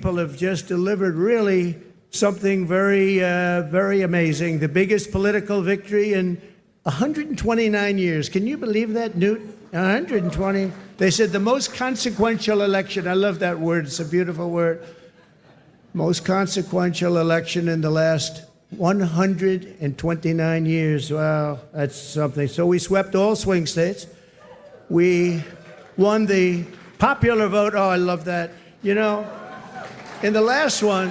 People have just delivered really something very amazing. The biggest political victory in 129 years. Can you believe that, Newt? 120. They said the most consequential election. I love that word. It's a beautiful word. Most consequential election in the last 129 years. Wow, that's something. So we swept all swing states. We won the popular vote. Oh, I love that. You know, in the last one,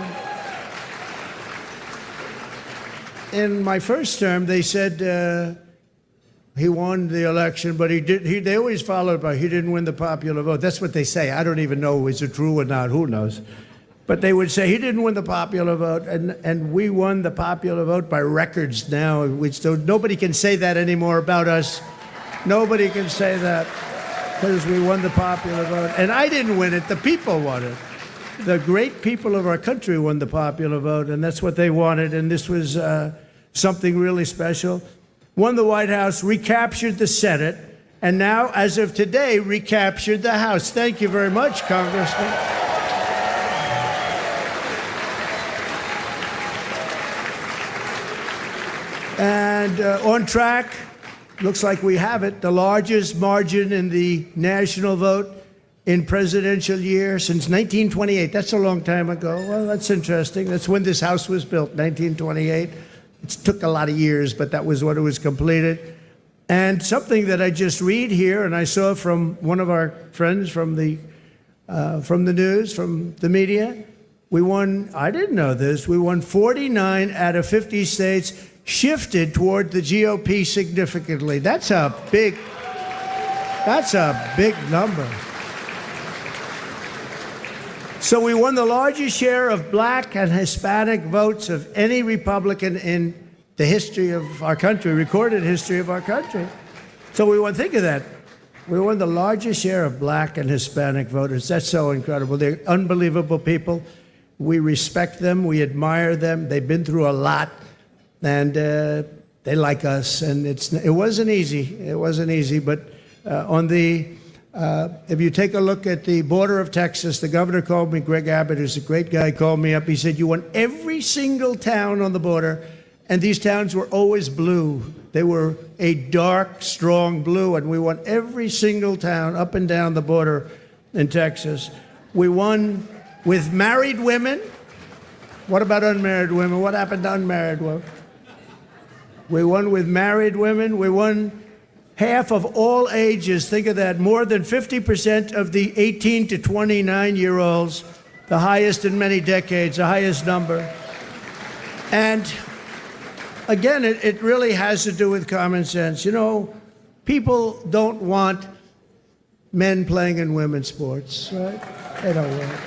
in my first term, they said he won the election, but they always followed by he didn't win the popular vote. That's what they say. I don't even know is it true or not. Who knows? But they would say he didn't win the popular vote, and we won the popular vote by records now. Nobody can say that anymore about us. Nobody can say that because we won the popular vote. And I didn't win it. The people won it. The great people of our country won the popular vote, and that's what they wanted. And this was something really special. Won the White House, recaptured the Senate, and now, as of today, recaptured the House. Thank you very much, Congressman. And on track, looks like we have it, the largest margin in the national vote in presidential year since 1928. That's a long time ago. Well, that's interesting. That's when this House was built, 1928. It took a lot of years, but that was when it was completed. And something that I just read here, and I saw from one of our friends from the news, from the media, we won, I didn't know this, we won 49 out of 50 states, shifted toward the GOP significantly. That's a big number. So we won the largest share of black and Hispanic votes of any Republican in the history of our country, recorded history of our country. So we won, think of that. We won the largest share of black and Hispanic voters. That's so incredible. They're unbelievable people. We respect them. We admire them. They've been through a lot, and they like us. And it wasn't easy. It wasn't easy. But if you take a look at the border of Texas, the governor called me, Greg Abbott, who's a great guy, called me up. He said, you won every single town on the border, and these towns were always blue. They were a dark, strong blue, and we won every single town up and down the border in Texas. We won with married women. What about unmarried women? What happened to unmarried women? We won with married women. We won half of all ages. Think of that. More than 50% of the 18 to 29-year-olds, the highest in many decades, the highest number. And again, it really has to do with common sense. You know, people don't want men playing in women's sports, right? They don't want it.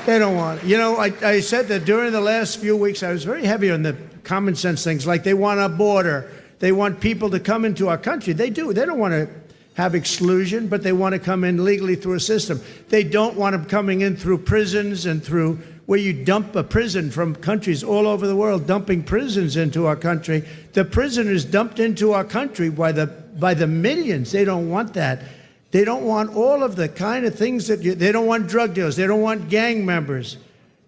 They don't want it. You know, I said that during the last few weeks, I was very heavy on the common sense things, like they want a border. They want people to come into our country. They do. They don't want to have exclusion, but they want to come in legally through a system. They don't want them coming in through prisons and through where you dump a prison from countries all over the world, dumping prisons into our country. The prisoners dumped into our country by the millions. They don't want that. They don't want all of the kind of things that they don't want drug dealers. They don't want gang members.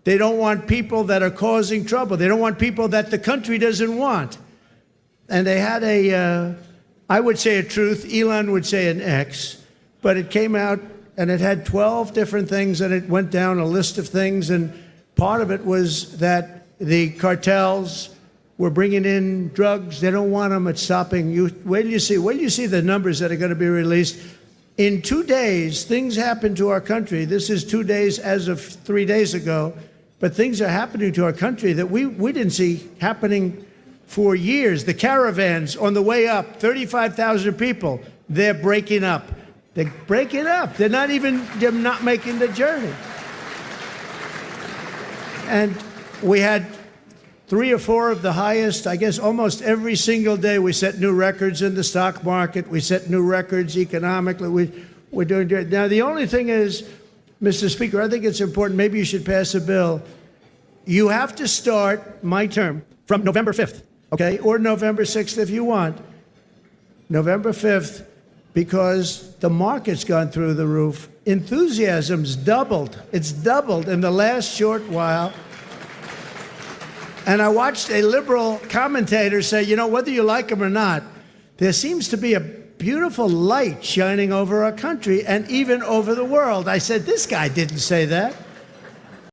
They don't want people that are causing trouble. They don't want people that the country doesn't want. And they had I would say a truth, Elon would say an X, but it came out and it had 12 different things, and it went down a list of things, and part of it was that the cartels were bringing in drugs. They don't want them. It's stopping. Wait till you see the numbers that are going to be released. In 2 days, things happened to our country. This is 2 days as of 3 days ago, but things are happening to our country that we didn't see happening for years. The caravans on the way up, 35,000 people, they're breaking up. They're breaking up. They're not making the journey. And we had 3 or 4 of the highest, I guess almost every single day we set new records in the stock market. We set new records economically. We're doing great. Now, the only thing is, Mr. Speaker, I think it's important, maybe you should pass a bill. You have to start my term from November 5th. Okay, or November 6th if you want. November 5th, because the market's gone through the roof. enthusiasm's doubled. It's doubled in the last short while. And I watched a liberal commentator say, you know, whether you like him or not, there seems to be a beautiful light shining over our country and even over the world. I said, this guy didn't say that.